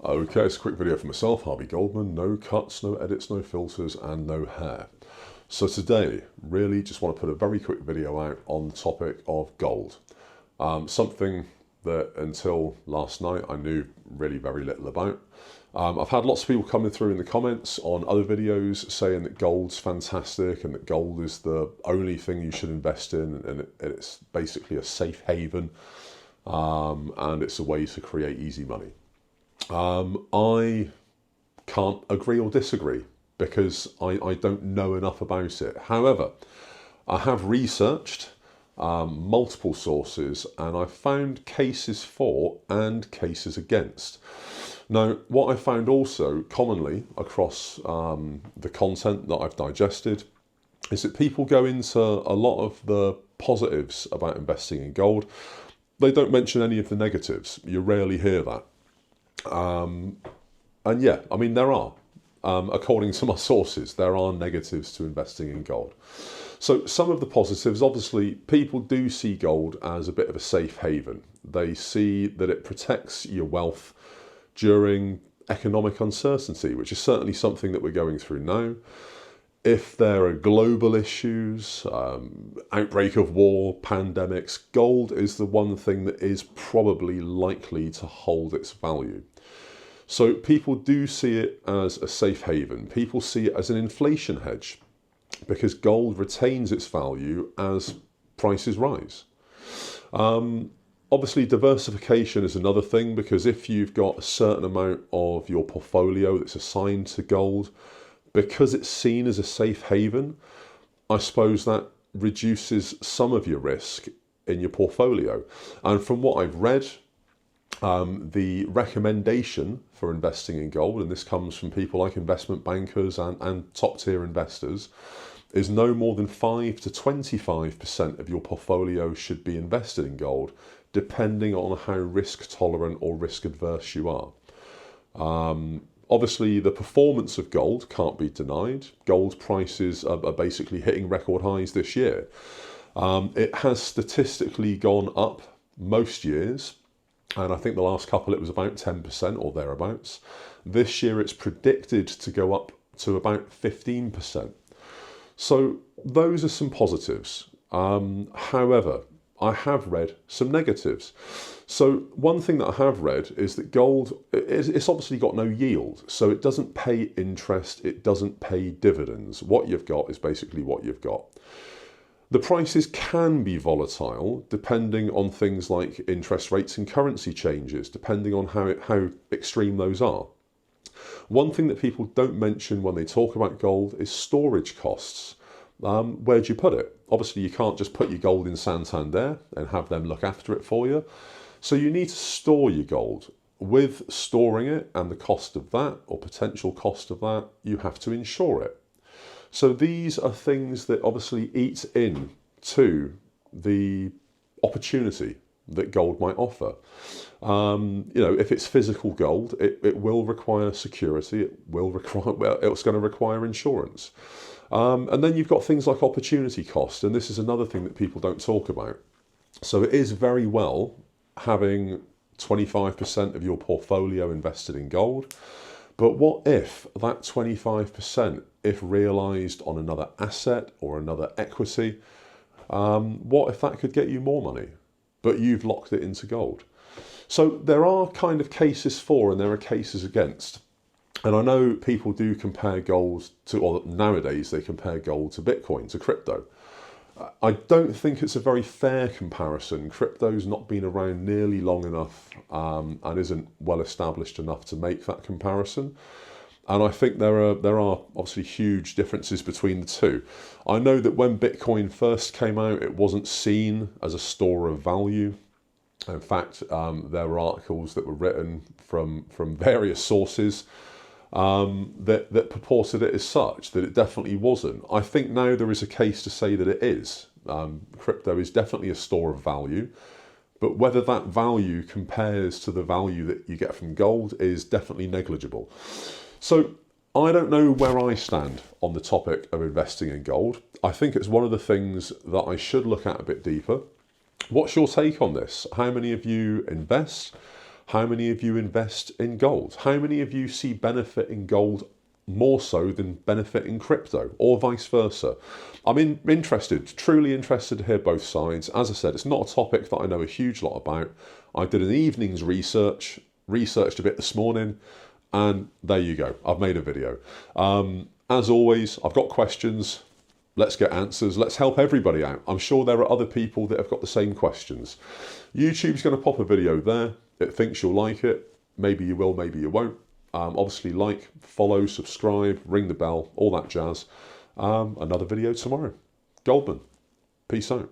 Okay, it's a quick video for myself, Harvey Goldman. No cuts, no edits, no filters, and no hair. So today, really just want to put a very quick video out on the topic of gold. Something that until last night I knew really very little about. I've had lots of people coming through in the comments on other videos saying that gold's fantastic and that gold is the only thing you should invest in, and it's basically a safe haven and it's a way to create easy money. I can't agree or disagree because I don't know enough about it. However, I have researched multiple sources and I've found cases for and cases against. Now, what I found also commonly across the content that I've digested is that people go into a lot of the positives about investing in gold. They don't mention any of the negatives. You rarely hear that. And yeah, I mean, there are, according to my sources, there are negatives to investing in gold. So some of the positives, obviously, people do see gold as a bit of a safe haven. They see that it protects your wealth during economic uncertainty, which is certainly something that we're going through now. If there are global issues, outbreak of war, pandemics, gold is the one thing that is probably likely to hold its value. So people do see it as a safe haven. People see it as an inflation hedge because gold retains its value as prices rise. Obviously, diversification is another thing, because if you've got a certain amount of your portfolio that's assigned to gold, because it's seen as a safe haven, I suppose that reduces some of your risk in your portfolio. And from what I've read, the recommendation for investing in gold, and this comes from people like investment bankers and top tier investors, is no more than 5 to 25% of your portfolio should be invested in gold, depending on how risk tolerant or risk adverse you are. Obviously, the performance of gold can't be denied. Gold prices are basically hitting record highs this year. It has statistically gone up most years, and I think the last couple it was about 10% or thereabouts. This year it's predicted to go up to about 15%. So those are some positives. However, I have read some negatives. So one thing that I have read is that gold, it's obviously got no yield. So it doesn't pay interest, it doesn't pay dividends. What you've got is basically what you've got. The prices can be volatile depending on things like interest rates and currency changes, depending on how extreme those are. One thing that people don't mention when they talk about gold is storage costs. Where do you put it? Obviously, you can't just put your gold in Santander and have them look after it for you. So you need to store your gold. With storing it and the cost of that, or potential cost of that, you have to insure it. So these are things that obviously eat into the opportunity that gold might offer. If it's physical gold, it will require security. It will require, well, it's going to require insurance. And then you've got things like opportunity cost, and this is another thing that people don't talk about. So it is very well having 25% of your portfolio invested in gold, but what if that 25%, if realised on another asset or another equity, what if that could get you more money, but you've locked it into gold? So there are kind of cases for and there are cases against. And I know people do compare gold to, or nowadays they compare gold to Bitcoin, to crypto. I don't think it's a very fair comparison. Crypto's not been around nearly long enough and isn't well established enough to make that comparison. And I think there are obviously huge differences between the two. I know that when Bitcoin first came out, it wasn't seen as a store of value. In fact, there were articles that were written from various sources that purported it as such, that it definitely wasn't. I think now there is a case to say that it is. Crypto is definitely a store of value, but whether that value compares to the value that you get from gold is definitely negligible. So I don't know where I stand on the topic of investing in gold. I think it's one of the things that I should look at a bit deeper. What's your take on this? How many of you invest? How many of you invest in gold? How many of you see benefit in gold more so than benefit in crypto, or vice versa? I'm interested, truly interested to hear both sides. As I said, it's not a topic that I know a huge lot about. I did an evening's researched a bit this morning, and there you go. I've made a video. As always, I've got questions. Let's get answers. Let's help everybody out. I'm sure there are other people that have got the same questions. YouTube's going to pop a video there. It thinks you'll like it. Maybe you will, maybe you won't. Obviously, like, follow, subscribe, ring the bell, all that jazz. Another video tomorrow. Goldman. Peace out.